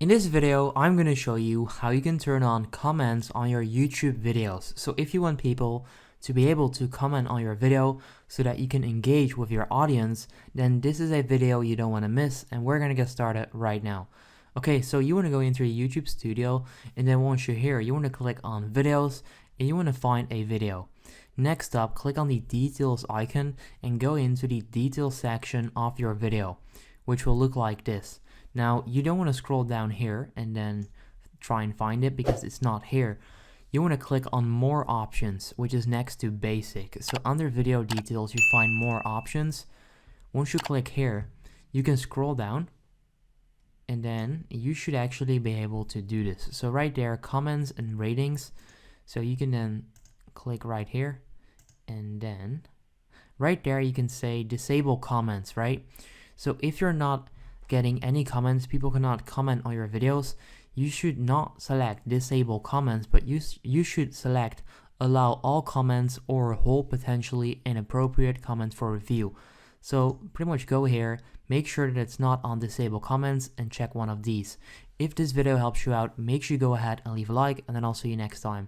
In this video, I'm going to show you how you can turn on comments on your YouTube videos. So if you want people to be able to comment on your video so that you can engage with your audience, then this is a video you don't want to miss, and we're going to get started right now. Okay, so you want to go into your YouTube studio, and then once you're here, you want to click on videos and you want to find a video. Next up, click on the details icon and go into the details section of your video, which will look like this. Now, you don't want to scroll down here and then try and find it because it's not here. You want to click on more options, which is next to basic. So under video details, you find more options. Once you click here, you can scroll down and then you should actually be able to do this. So right there, comments and ratings. So you can then click right here and then right there you can say disable comments, right? So if you're not getting any comments, people cannot comment on your videos, you should not select disable comments, but you should select allow all comments or hold potentially inappropriate comments for review. So pretty much go here, make sure that it's not on disable comments and check one of these. If this video helps you out, make sure you go ahead and leave a like, and then I'll see you next time.